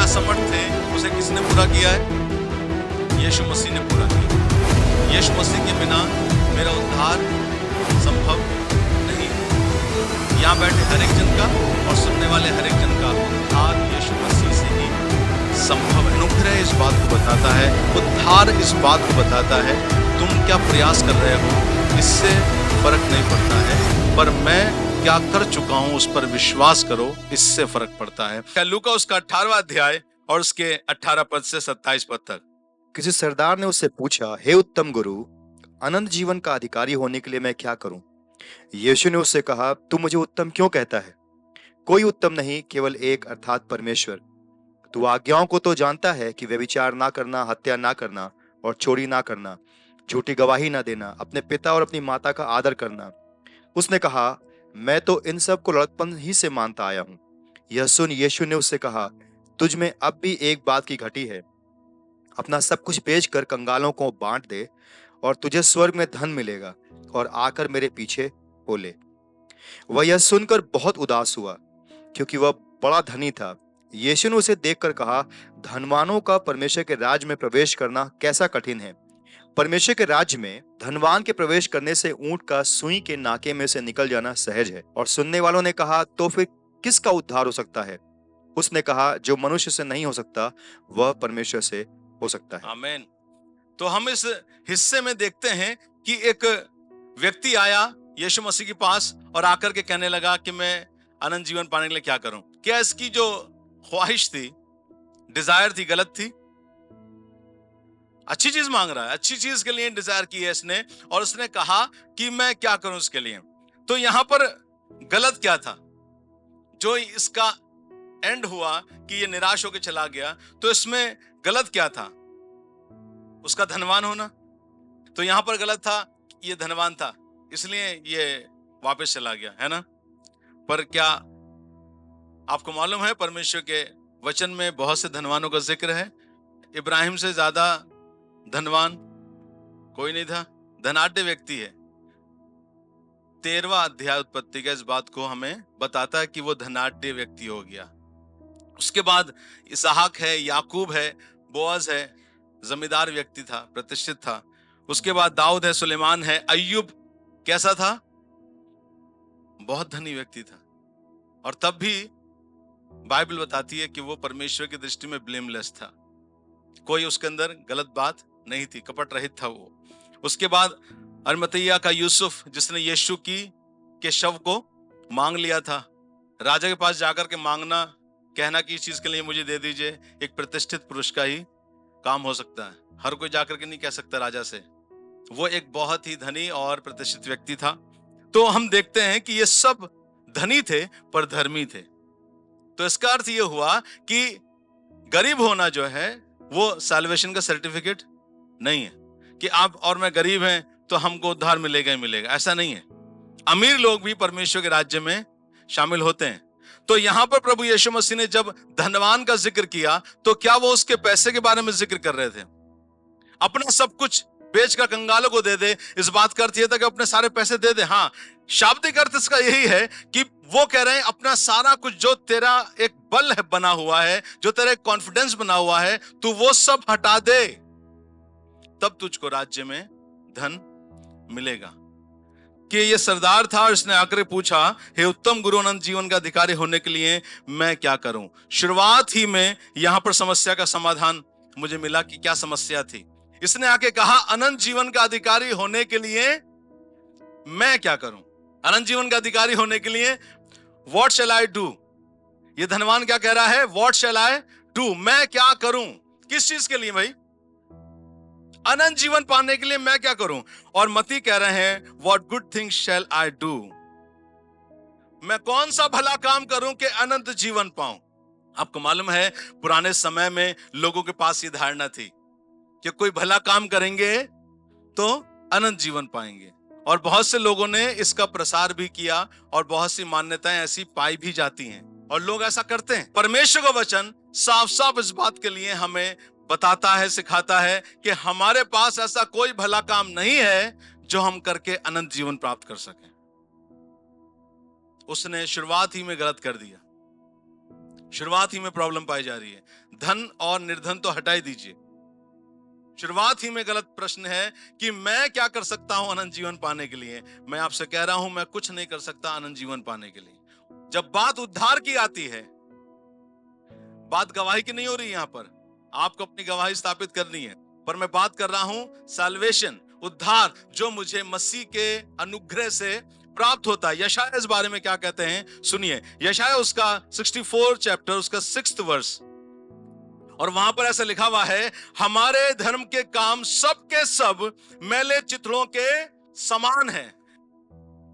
असमर्थ थे उसे किसने पूरा किया है? यीशु मसीह ने पूरा किया। यीशु मसीह के बिना मेरा उद्धार संभव नहीं है। यहाँ बैठे हर एक जन का और सुनने वाले हर एक जन का उद्धार यीशु मसीह से ही संभव है। अनुग्रह इस बात को बताता है, उद्धार इस बात को बताता है, तुम क्या प्रयास कर रहे हो इससे फर्क नहीं पड़ता है, पर मैं क्या कर चुका हूं उस पर विश्वास करो, इससे फर्क पड़ता है। लूका उसका 18वां अध्याय और उसके 18 पद से 27 पद तक। किसी सरदार ने उससे पूछा, हे उत्तम गुरु, अनंत जीवन का अधिकारी होने के लिए मैं क्या करूं? यीशु ने उससे कहा, तू मुझे उत्तम क्यों कहता है? कोई उत्तम नहीं, केवल एक, अर्थात परमेश्वर। तू आज्ञाओं को तो जानता है कि व्यभिचार ना करना, हत्या ना करना और चोरी ना करना, झूठी गवाही ना देना, अपने पिता और अपनी माता का आदर करना। उसने कहा, मैं तो इन सब को लड़कपन ही से मानता आया हूं। यह सुन यीशु ने उससे कहा, तुझ में अब भी एक बात की घटी है। अपना सब कुछ बेचकर कंगालों को बांट दे और तुझे स्वर्ग में धन मिलेगा, और आकर मेरे पीछे हो ले। वह यह सुनकर बहुत उदास हुआ, क्योंकि वह बड़ा धनी था। यीशु ने उसे देखकर कहा, धनवानों का परमेश्वर के राज्य में प्रवेश करना कैसा कठिन है। परमेश्वर के राज्य में धनवान के प्रवेश करने से ऊंट का सुई के नाके में से निकल जाना सहज है। और सुनने वालों ने कहा, तो फिर किसका उद्धार हो सकता है? उसने कहा, जो मनुष्य से नहीं हो सकता वह परमेश्वर से हो सकता है। आमीन। तो हम इस हिस्से में देखते हैं कि एक व्यक्ति आया यीशु मसीह के पास और आकर के कहने लगा कि मैं अनंत जीवन पाने के लिए क्या करूं। क्या इसकी जो ख्वाहिश थी, डिजायर थी, गलत थी? अच्छी चीज मांग रहा है, अच्छी चीज के लिए डिजायर की है इसने, और उसने कहा कि मैं क्या करूं इसके लिए। तो यहां पर गलत क्या था? जो इसका एंड हुआ कि ये निराश होकर चला गया, तो इसमें गलत क्या था? उसका धनवान होना। तो यहां पर गलत था, ये धनवान था इसलिए ये वापस चला गया, है ना? पर क्या आपको मालूम है परमेश्वर के वचन में बहुत से धनवानों का जिक्र है। इब्राहिम से ज्यादा धनवान कोई नहीं था, धनाढ्य व्यक्ति है। 13वां अध्याय उत्पत्ति का इस बात को हमें बताता है कि वो धनाढ्य व्यक्ति हो गया। उसके बाद इसहाक है, याकूब है, बोअज है, जमींदार व्यक्ति था, प्रतिष्ठित था। उसके बाद दाऊद है, सुलेमान है, अय्यूब कैसा था? बहुत धनी व्यक्ति था, और तब भी बाइबल बताती है कि वो परमेश्वर की दृष्टि में ब्लेमलेस था। कोई उसके अंदर गलत बात नहीं थी, कपट रहित था वो। उसके बाद अरमतिया का यूसुफ, जिसने यीशु के शव को मांग लिया था। राजा के पास जाकर के मांगना, कहना कि इस चीज के लिए मुझे दे दीजिए, एक प्रतिष्ठित पुरुष का ही काम हो सकता है। हर कोई जाकर के नहीं कह सकता राजा से। वो एक बहुत ही धनी और प्रतिष्ठित व्यक्ति था। तो हम देखते हैं कि ये सब धनी थे पर धर्मी थे। तो इसका अर्थ ये हुआ कि गरीब होना जो है वो सैल्वेशन का सर्टिफिकेट नहीं है कि आप और मैं गरीब हैं तो हमको उद्धार मिलेगा ही मिलेगा, ऐसा नहीं है। अमीर लोग भी परमेश्वर के राज्य में शामिल होते हैं। तो यहां पर प्रभु यीशु मसीह ने जब धनवान का जिक्र किया तो क्या वो उसके पैसे के बारे में जिक्र कर रहे थे? अपना सब कुछ बेचकर कंगालों को दे दे, इस बात का अर्थ यह था कि अपने सारे पैसे दे दे। हाँ, शाब्दिक अर्थ इसका यही है कि वो कह रहे हैं अपना सारा कुछ, जो तेरा एक बल है बना हुआ है, जो तेरा एक कॉन्फिडेंस बना हुआ है, तू वो सब हटा दे, तब तुझको राज्य में धन मिलेगा। कि ये सरदार था और इसने आकर पूछा, हे उत्तम गुरु, अनंत जीवन का अधिकारी होने के लिए मैं क्या करूं? शुरुआत ही में यहां पर समस्या का समाधान मुझे मिला कि क्या समस्या थी। इसने आके कहा, अनंत जीवन का अधिकारी होने के लिए मैं क्या करूं? अनंत जीवन का अधिकारी होने के लिए व्हाट शैल आई डू? ये धनवान क्या कह रहा है? What shell I do? मैं क्या करूं? किस चीज के लिए भाई? अनंत जीवन पाने के लिए मैं क्या करूं? और मती कह रहे हैं, what good things shall I do? मैं कौन सा भला काम करूं कि अनंत जीवन पाऊं? आपको मालूम है पुराने समय में लोगों के पास ये धारणा थी कि कोई भला काम करेंगे तो अनंत जीवन पाएंगे, और बहुत से लोगों ने इसका प्रसार भी किया और बहुत सी मान्यताएं ऐसी पाई भी जाती हैं और लोग ऐसा करते हैं। परमेश्वर का वचन साफ साफ इस बात के लिए हमें बताता है, सिखाता है कि हमारे पास ऐसा कोई भला काम नहीं है जो हम करके अनंत जीवन प्राप्त कर सकें। उसने शुरुआत ही में गलत कर दिया, शुरुआत ही में प्रॉब्लम पाई जा रही है। धन और निर्धन तो हटा ही दीजिए। शुरुआत ही में गलत प्रश्न है कि मैं क्या कर सकता हूं अनंत जीवन पाने के लिए। मैं आपसे कह रहा हूं, मैं कुछ नहीं कर सकता अनंत जीवन पाने के लिए। जब बात उद्धार की आती है, बात गवाही की नहीं हो रही यहां पर, आपको अपनी गवाही स्थापित करनी है, पर मैं बात कर रहा हूं सैल्वेशन, उद्धार, जो मुझे मसीह के अनुग्रह से प्राप्त होता है। यशायाह इस बारे में क्या कहते हैं सुनिए। यशायाह उसका 64 चैप्टर, उसका 6th वर्स, और वहां पर ऐसा लिखा हुआ है, हमारे धर्म के काम सब के सब मैले चित्रों के समान हैं।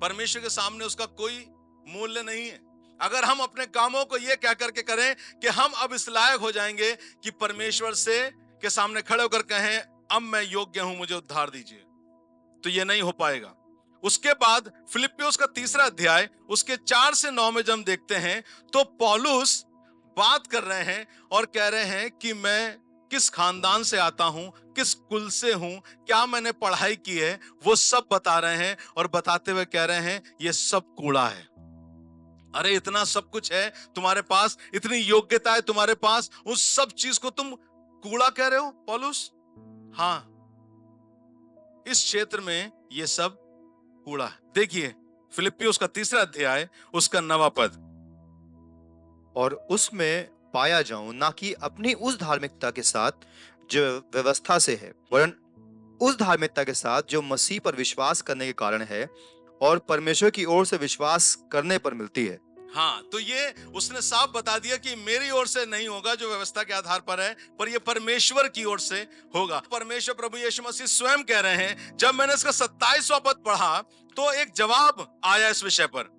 परमेश्वर के सामने उसका कोई मूल्य नहीं है। अगर हम अपने कामों को यह कह करके करें कि हम अब इस लायक हो जाएंगे कि परमेश्वर से के सामने खड़े होकर कहें अब मैं योग्य हूं, मुझे उद्धार दीजिए, तो यह नहीं हो पाएगा। उसके बाद फिलिप्पियोस का 3रा अध्याय, उसके 4 से 9 में जब हम देखते हैं तो पौलुस बात कर रहे हैं और कह रहे हैं कि मैं किस खानदान से आता हूं, किस कुल से हूं, क्या मैंने पढ़ाई की है, वो सब बता रहे हैं। और बताते हुए कह रहे हैं ये सब कूड़ा है। अरे इतना सब कुछ है तुम्हारे पास, इतनी योग्यता है तुम्हारे पास, उस सब चीज को तुम कूड़ा कह रहे हो पौलुस? हाँ, इस क्षेत्र में ये सब कूड़ा है। देखिए फिलिप्पियोस का 3रा अध्याय, उसका 9वां पद, और उसमें पाया जाऊं ना कि अपनी उस धार्मिकता के साथ जो व्यवस्था से है, वरन उस धार्मिकता के साथ जो मसीह पर विश्वास करने के कारण है और परमेश्वर की ओर से विश्वास करने पर मिलती है। हाँ, तो ये उसने साफ बता दिया कि मेरी ओर से नहीं होगा जो व्यवस्था के आधार पर है, पर ये परमेश्वर की ओर से होगा। परमेश्वर प्रभु यीशु मसीह स्वयं कह रहे हैं। जब मैंने इसका 27वां पद पढ़ा तो एक जवाब आया इस विषय पर।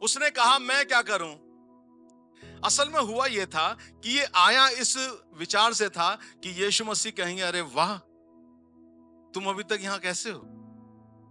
उसने कहा मैं क्या करूं? असल में हुआ यह था कि ये आया इस विचार से था कि यीशु मसीह कहेंगे अरे वाह, तुम अभी तक यहां कैसे हो,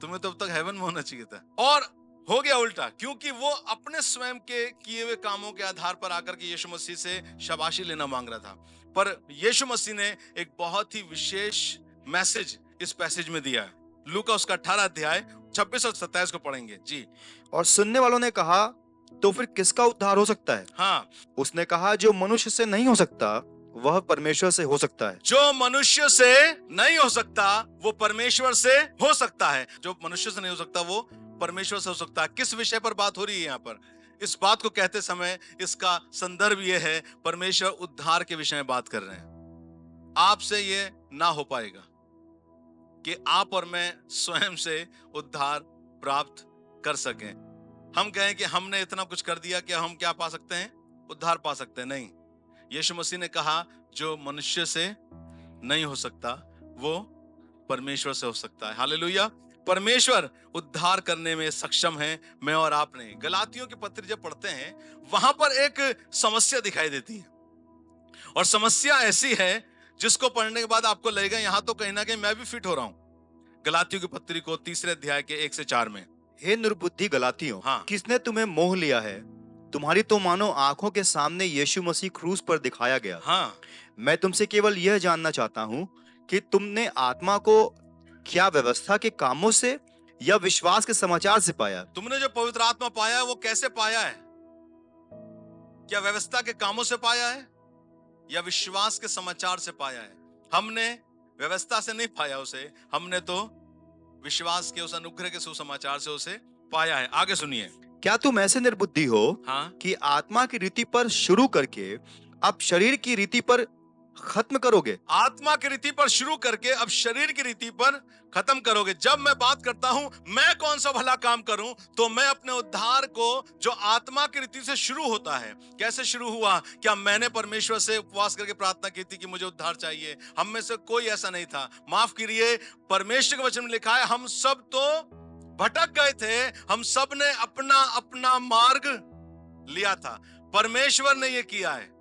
तुम्हें तो अब तक हेवन में होना चाहिए था। और हो गया उल्टा, क्योंकि वो अपने स्वयं के किए हुए कामों के आधार पर आकर के यीशु मसीह से शाबाशी लेना मांग रहा था। पर यीशु मसीह ने एक बहुत ही विशेष मैसेज इस पैसेज में दिया है। लूका उसका 18 अध्याय 26 और 27 को पढ़ेंगे जी। और सुनने वालों ने कहा तो फिर किसका उद्धार हो सकता है? हाँ, उसने कहा जो मनुष्य से नहीं हो सकता वह परमेश्वर से हो सकता है। जो मनुष्य से नहीं हो सकता वो परमेश्वर से हो सकता है। जो मनुष्य से नहीं हो सकता वो परमेश्वर से हो सकता है। किस विषय पर बात हो रही है यहाँ पर? इस बात को कहते समय इसका संदर्भ ये है, परमेश्वर उद्धार के विषय में बात कर रहे हैं। आपसे ये ना हो पाएगा कि आप और मैं स्वयं से उद्धार प्राप्त कर सकें। हम कहें कि हमने इतना कुछ कर दिया कि हम क्या पा सकते हैं? उद्धार पा सकते हैं? नहीं। यीशु मसीह ने कहा जो मनुष्य से नहीं हो सकता वो परमेश्वर से हो सकता है। हालेलुया। परमेश्वर उद्धार करने में सक्षम है। मैं और आपने गलातियों के पत्र जब पढ़ते हैं वहां पर एक समस्या दिखाई देती है, और समस्या ऐसी है जिसको पढ़ने के बाद आपको लगेगा यहां तो कहीं ना कहीं मैं भी फिट हो रहा हूं। गलातियों की पत्री को 3रे अध्याय के 1 से 4 में, हे निर्बुद्धि गलातियों, हाँ। किसने तुम्हें मोह लिया है? तुम्हारी तो मानो आंखों के सामने यीशु मसीह क्रूस पर दिखाया गया। हाँ, मैं तुमसे केवल यह जानना चाहता हूँ कि तुमने आत्मा को क्या व्यवस्था के कामों से या विश्वास के समाचार से पाया? तुमने जो पवित्र आत्मा पाया है वो कैसे पाया है? क्या व्यवस्था के कामों से पाया है या विश्वास के समाचार से पाया है? हमने व्यवस्था से नहीं पाया उसे, हमने तो विश्वास के उस अनुग्रह के सुसमाचार से उसे पाया है। आगे सुनिए। क्या तुम ऐसे निर्बुद्धि हो हाँ, कि आत्मा की रीति पर शुरू करके अब शरीर की रीति पर खत्म करोगे? आत्मा की रीति पर शुरू करके अब शरीर की रीति पर खत्म करोगे। जब मैं बात करता हूं मैं कौन सा भला काम करूं, तो मैं अपने उद्धार को जो आत्मा की रीति से शुरू होता है, कैसे शुरू हुआ? क्या मैंने परमेश्वर से उपवास करके प्रार्थना की थी कि मुझे उद्धार चाहिए? हम में से कोई ऐसा नहीं था। माफ करिए, परमेश्वर के वचन में लिखा है हम सब तो भटक गए थे, हम सब ने अपना अपना मार्ग लिया था। परमेश्वर ने ये किया है,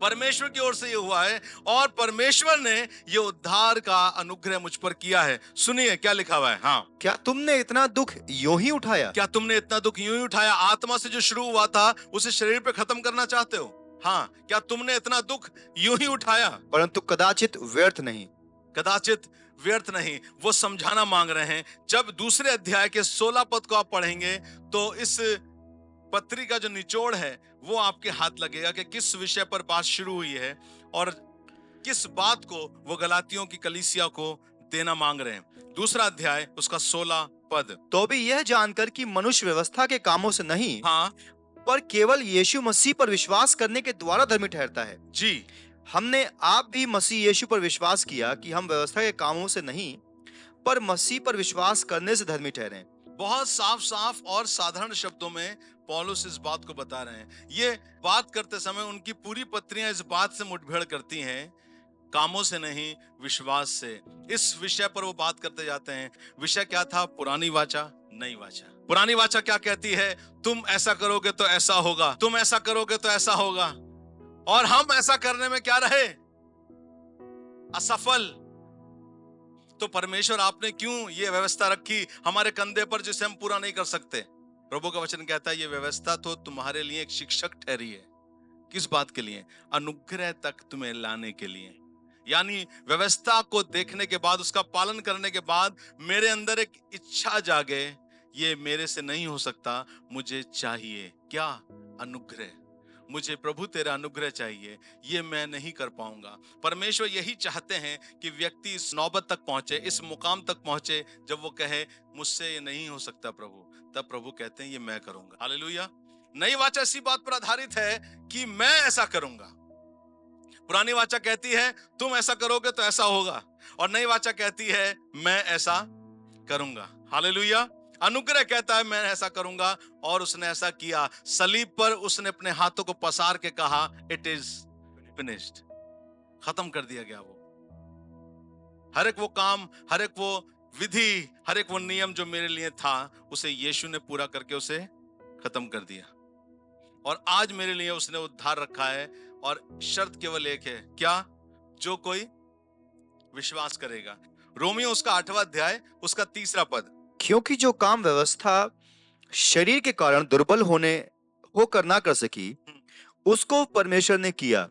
परमेश्वर की ओर से ये हुआ है, और परमेश्वर ने ये उद्धार का अनुग्रह मुझ पर किया है। सुनिए क्या लिखा हुआ है। हाँ, क्या तुमने इतना दुख यूं ही उठाया? क्या तुमने इतना दुख यूं ही उठाया? आत्मा से जो शुरू हुआ था उसे शरीर पे खत्म करना चाहते हो? हाँ, क्या तुमने इतना दुख यूं ही उठाया? परंतु कदाचित व्यर्थ नहीं। कदाचित व्यर्थ नहीं, वो समझाना मांग रहे हैं। जब 2रे अध्याय के 16 पद को आप पढ़ेंगे तो इस पत्री का जो निचोड़ है वो आपके हाथ लगेगा कि किस विषय पर बात शुरू हुई है और किस बात को वो गलातियों की कलीसिया को देना मांग रहे हैं। दूसरा अध्याय उसका 16 पद। तो भी यह जानकर कि मनुष्य व्यवस्था के कामों से नहीं, हाँ पर केवल यीशु मसीह पर विश्वास करने के द्वारा धर्मी ठहरता है। जी, हमने आप भी मसीह यीशु पर विश्वास किया कि हम व्यवस्था के कामों से नहीं, पर मसीह पर विश्वास करने से धर्मी ठहरे। बहुत साफ साफ और साधारण शब्दों में पौलुस इस बात को बता रहे हैं। ये बात करते समय उनकी पूरी पत्रियां इस बात से मुठभेड़ करती हैं, कामों से नहीं विश्वास से। इस विषय पर वो बात करते जाते हैं। विषय क्या था? पुरानी वाचा, नई वाचा। पुरानी वाचा क्या कहती है? तुम ऐसा करोगे तो ऐसा होगा, तुम ऐसा करोगे तो ऐसा होगा। और हम ऐसा करने में क्या रहे? असफल। तो परमेश्वर आपने क्यों ये व्यवस्था रखी हमारे कंधे पर जिसे हम पूरा नहीं कर सकते? प्रभु का वचन कहता है ये व्यवस्था तो तुम्हारे लिए एक शिक्षक ठहरी है। किस बात के लिए? अनुग्रह तक तुम्हें लाने के लिए। यानी व्यवस्था को देखने के बाद, उसका पालन करने के बाद मेरे अंदर एक इच्छा जागे, ये मेरे से नहीं हो सकता, मुझे चाहिए क्या? अनुग्रह। मुझे प्रभु तेरा अनुग्रह चाहिए, ये मैं नहीं कर पाऊंगा। परमेश्वर यही चाहते हैं कि व्यक्ति इस नौबत तक पहुंचे, इस मुकाम तक पहुंचे जब वो कहे मुझसे ये नहीं हो सकता प्रभु। तब प्रभु कहते हैं ये मैं करूंगा। हालेलुया। नई वाचा इसी बात पर आधारित है कि मैं ऐसा करूंगा। पुरानी वाचा कहती है तुम ऐसा करोगे तो ऐसा होगा, और नई वाचा कहती है मैं ऐसा करूंगा। हालेलुया। अनुग्रह कहता है मैं ऐसा करूंगा, और उसने ऐसा किया। सलीब पर उसने अपने हाथों को पसार के कहा इट इज फिनिश्ड। खत्म कर दिया गया वो हर एक वो काम, हर एक वो विधि, हर एक वो नियम जो मेरे लिए था, उसे यीशु ने पूरा करके उसे खत्म कर दिया। और आज मेरे लिए उसने उद्धार रखा है, और शर्त केवल एक है, क्या? जो कोई विश्वास करेगा। रोमियो उसका 8वां अध्याय उसका 3रा पद। क्योंकि जो काम व्यवस्था शरीर के कारण दुर्बल होकर ना कर सकी, उसको परमेश्वर ने किया,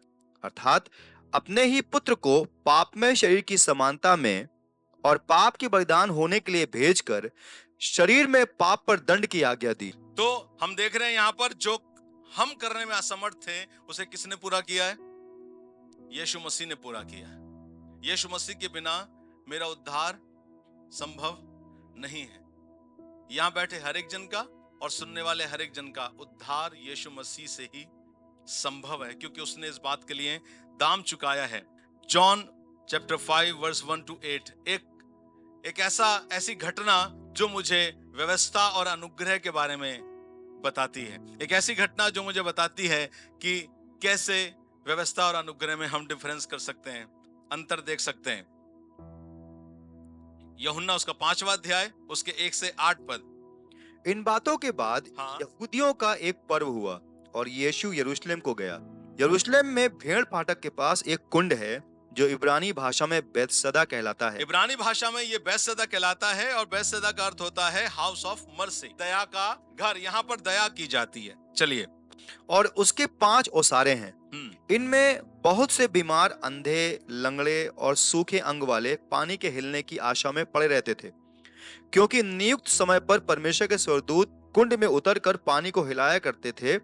अर्थात अपने ही पुत्र को पापमय शरीर की समानता में और पाप के बलिदान होने के लिए भेजकर शरीर में पाप पर दंड की आज्ञा दी। तो हम देख रहे हैं यहाँ पर जो हम करने में असमर्थ थे उसे किसने पूरा किया है? यीशु मसीह ने पूरा किया है। यीशु मसीह के बिना मेरा उद्धार संभव नहीं है। यहां बैठे हर एक जन का और सुनने वाले हर एक जन का उद्धार यीशु मसीह से ही संभव है, क्योंकि उसने इस बात के लिए दाम चुकाया है। जॉन चैप्टर 5 वर्स 1 to 8 एक ऐसी घटना जो मुझे व्यवस्था और अनुग्रह के बारे में बताती है। एक ऐसी घटना जो मुझे बताती है कि कैसे व्यवस्था और अनुग्रह में हम डिफरेंस कर सकते हैं, अंतर देख सकते हैं। यूहन्ना उसका 5वां अध्याय उसके 1 से 8 पद। इन बातों के बाद हाँ। यहूदियों का एक पर्व हुआ और यीशु यरूशलेम को गया। यरूशलेम में भेड़ फाटक के पास एक कुंड है जो इब्रानी भाषा में बैतसदा कहलाता है। इब्रानी भाषा में ये बैतसदा कहलाता है, और बैतसदा का अर्थ होता है हाउस ऑफ मर्सी, दया का घर। यहाँ पर दया की जाती है। चलिए। और उसके 5 ओसारे हैं। इनमें बहुत से बीमार, अंधे, लंगड़े और सूखे अंग वाले पानी के हिलने की आशा में पड़े रहते थे, क्योंकि नियुक्त समय पर परमेश्वर के स्वर्गदूत कुंड में उतरकर पानी को हिलाया करते थे।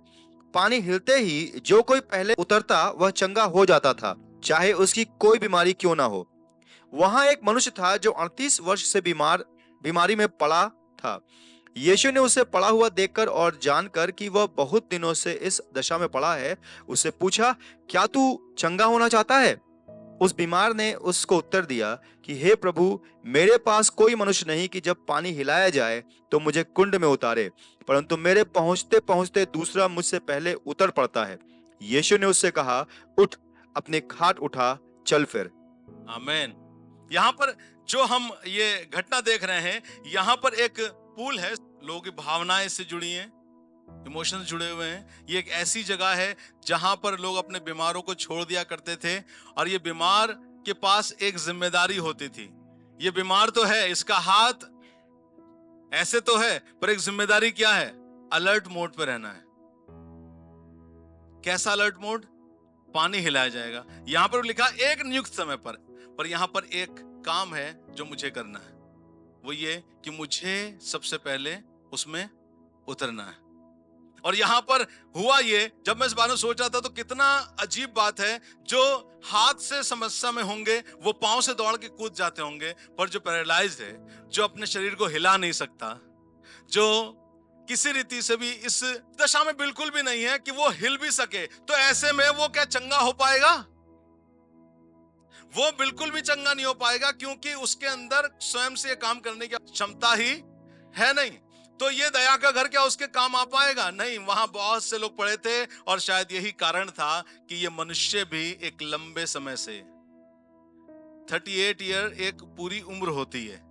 पानी हिलते ही जो कोई पहले उतरता वह चंगा हो जाता था, चाहे उसकी कोई बीमारी क्यों ना हो। वहां एक मनुष्य था जो 38 वर्ष से बीमारी में पड़ा था। यीशु ने उसे पड़ा हुआ देखकर और जानकर कि वह बहुत दिनों से इस दशा में पड़ा है, उससे पूछा, क्या तू चंगा होना चाहता है? उस बीमार ने उसको उत्तर दिया कि हे प्रभु, मेरे पास कोई मनुष्य नहीं कि जब पानी हिलाया जाए तो मुझे कुंड में उतारे, परंतु मेरे पहुंचते पहुंचते दूसरा मुझसे पहले उतर पड़ता है। यीशु ने उससे कहा, उठ, अपनी खाट उठा, चल फिर। आमीन। यहाँ पर जो हम ये घटना देख रहे हैं, यहाँ पर एक पूल है, लोगों की भावनाएं से जुड़ी हैं, इमोशंस जुड़े हुए हैं। ये एक ऐसी जगह है जहां पर लोग अपने बीमारों को छोड़ दिया करते थे, और ये बीमार के पास एक जिम्मेदारी होती थी। ये बीमार तो है, इसका हाथ ऐसे तो है, पर एक जिम्मेदारी क्या है? अलर्ट मोड पे रहना है। कैसा अलर्ट मोड? पानी हिलाया जाएगा। यहां पर लिखा एक नियुक्त समय पर यहां पर एक काम है जो मुझे करना है, वो ये कि मुझे सबसे पहले उसमें उतरना है। और यहां पर हुआ ये, जब मैं इस बारे में सोच रहा था तो कितना अजीब बात है, जो हाथ से समस्या में होंगे वो पांव से दौड़ के कूद जाते होंगे, पर जो पैरालाइज्ड है, जो अपने शरीर को हिला नहीं सकता, जो किसी रीति से भी इस दशा में बिल्कुल भी नहीं है कि वो हिल भी सके, तो ऐसे में वो क्या चंगा हो पाएगा? वो बिल्कुल भी चंगा नहीं हो पाएगा, क्योंकि उसके अंदर स्वयं से काम करने की क्षमता ही है नहीं। तो ये दया का घर क्या उसके काम आ पाएगा? नहीं। वहां बहुत से लोग पड़े थे और शायद यही कारण था कि ये मनुष्य भी एक लंबे समय से 38 ईयर एक पूरी उम्र होती है,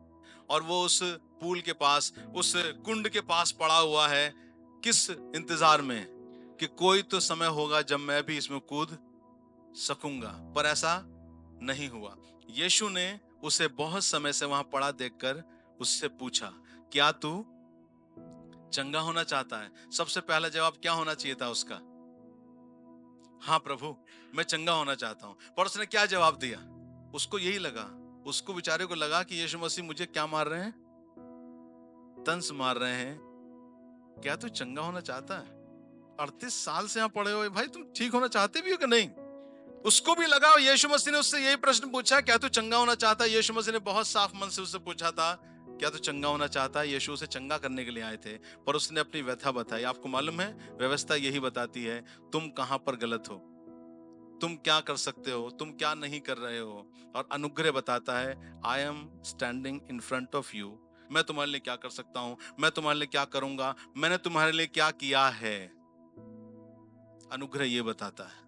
और वो उस पूल के पास, उस कुंड के पास पड़ा हुआ है, किस इंतजार में कि कोई तो समय होगा जब मैं भी इसमें कूद सकूंगा। पर ऐसा नहीं हुआ। यीशु ने उसे बहुत समय से वहां पड़ा देखकर उससे पूछा, क्या तू चंगा होना चाहता है? सबसे पहला जवाब क्या होना चाहिए था उसका? हाँ प्रभु, मैं चंगा होना चाहता हूं। पर उसने क्या जवाब दिया? उसको यही लगा, उसको बेचारे को लगा कि यीशु मसीह मुझे क्या मार रहे हैं? तंस मार रहे हैं। क्या तू चंगा होना चाहता है? 38 साल से यहां पड़े हो भाई, तुम ठीक होना चाहते भी हो कि नहीं? उसको भी लगा। यीशु मसीह ने उससे यही प्रश्न पूछा, क्या तू चंगा होना चाहता है? यीशु मसीह ने बहुत साफ मन से उससे पूछा था, क्या तू चंगा होना चाहता है? यीशु उसे चंगा करने के लिए आए थे, पर उसने अपनी व्यथा बताई। आपको मालूम है, व्यवस्था यही बताती है तुम कहां पर गलत हो, तुम क्या कर सकते हो, तुम क्या नहीं कर रहे हो। और अनुग्रह बताता है, I am standing in front of you. मैं तुम्हारे लिए क्या कर सकता हूं, मैं तुम्हारे लिए क्या करूंगा, मैंने तुम्हारे लिए क्या किया है। अनुग्रह ये बताता है।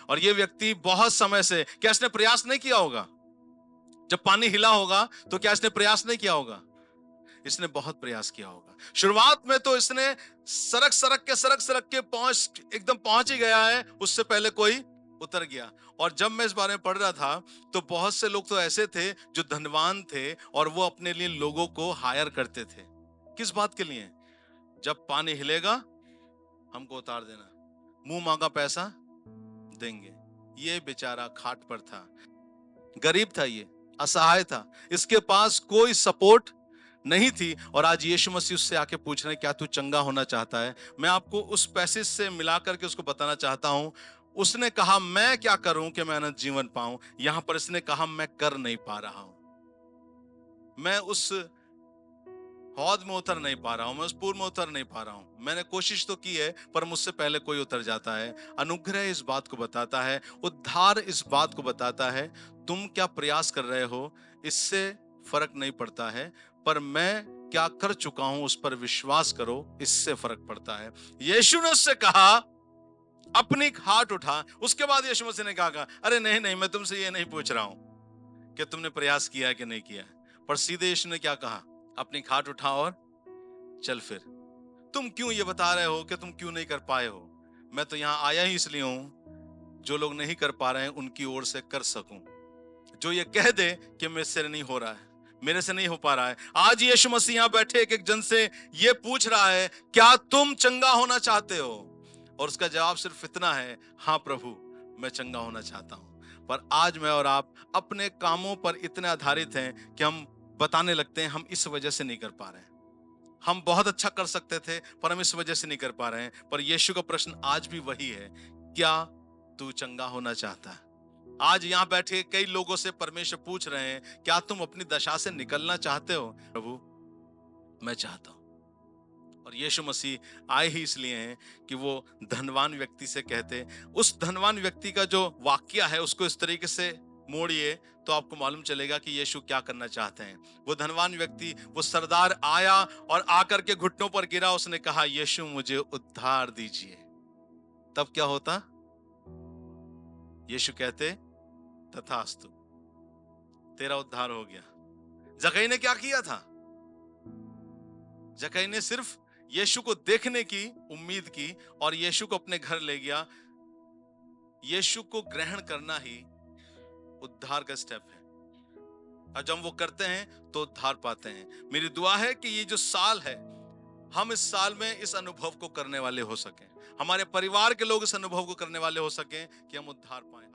और ये व्यक्ति बहुत समय से, क्या इसने प्रयास नहीं किया होगा? जब पानी हिला होगा तो क्या इसने प्रयास नहीं किया होगा? इसने बहुत प्रयास किया होगा। शुरुआत में तो इसने सरक के पहुंच, एकदम पहुंच ही गया है, उससे पहले कोई उतर गया। और जब मैं इस बारे में पढ़ रहा था तो बहुत से लोग तो ऐसे थे जो धनवान थे और वो अपने लिए लोगों को हायर करते थे। किस बात के लिए? जब पानी हिलेगा हमको उतार देना, मुंह मांगा पैसा देंगे। ये बेचारा खाट पर था, गरीब था, ये असहाय था, इसके पास कोई सपोर्ट नहीं थी। और आज यीशु मसीह उससे आके पूछ रहे हैं, क्या तू चंगा होना चाहता है? मैं आपको उस पैसेज से मिला करके उसको बताना चाहता हूं। उसने कहा, मैं क्या करूं कि मैं अनंत जीवन पाऊं? यहां पर इसने कहा, मैं कर नहीं पा रहा हूं, मैं उस हौद में उतर नहीं पा रहा हूं, मैं उस पूल में उतर नहीं पा रहा हूं। मैंने कोशिश तो की है, पर मुझसे पहले कोई उतर जाता है। अनुग्रह इस बात को बताता है, उद्धार इस बात को बताता है, तुम क्या प्रयास कर रहे हो इससे फर्क नहीं पड़ता है, पर मैं क्या कर चुका हूं उस पर विश्वास करो, इससे फर्क पड़ता है। यीशु ने उससे कहा, अपनी हाथ उठा। उसके बाद यीशु मसीह ने कहा, अरे नहीं नहीं, मैं तुमसे ये नहीं पूछ रहा हूं कि तुमने प्रयास किया है कि नहीं किया, पर सीधे यीशु ने क्या कहा? अपनी खाट उठा और चल फिर। तुम क्यों ये बता रहे हो कि तुम क्यों नहीं कर पाए हो? मैं तो यहां आया ही इसलिए हूं, जो लोग नहीं कर पा रहे हैं उनकी ओर से कर सकूं, जो ये कह दे कि मेरे से नहीं हो रहा है, मेरे से नहीं हो पा रहा है। आज यीशु मसीह यहां बैठे एक एक जन से ये पूछ रहा है, क्या तुम चंगा होना चाहते हो? और उसका जवाब सिर्फ इतना है, हाँ प्रभु, मैं चंगा होना चाहता हूं। पर आज मैं और आप अपने कामों पर इतने आधारित हैं कि हम बताने लगते हैं हम इस वजह से नहीं कर पा रहे हैं, हम बहुत अच्छा कर सकते थे पर हम इस वजह से नहीं कर पा रहे हैं। पर यीशु का प्रश्न आज भी वही है, क्या तू चंगा होना चाहता है? आज यहां बैठे कई लोगों से परमेश्वर पूछ रहे हैं, क्या तुम अपनी दशा से निकलना चाहते हो? प्रभु, मैं चाहता हूं। और यीशु मसीह आए ही इसलिए हैं कि वो धनवान व्यक्ति से कहते, उस धनवान व्यक्ति का जो वाक्य है उसको इस तरीके से मोड़िए तो आपको मालूम चलेगा कि यीशु क्या करना चाहते हैं। वो धनवान व्यक्ति, वो सरदार आया और आकर के घुटनों पर गिरा, उसने कहा, यीशु मुझे उद्धार दीजिए। तब क्या होता? यीशु कहते, तथास्तु, तेरा उद्धार हो गया। जक्कई ने क्या किया था? जक्कई ने सिर्फ यीशु को देखने की उम्मीद की और यीशु को अपने घर ले गया। यीशु को ग्रहण करना ही उद्धार का स्टेप है, और जब वो करते हैं तो उद्धार पाते हैं। मेरी दुआ है कि ये जो साल है, हम इस साल में इस अनुभव को करने वाले हो सकें, हमारे परिवार के लोग इस अनुभव को करने वाले हो सकें कि हम उद्धार पाएं।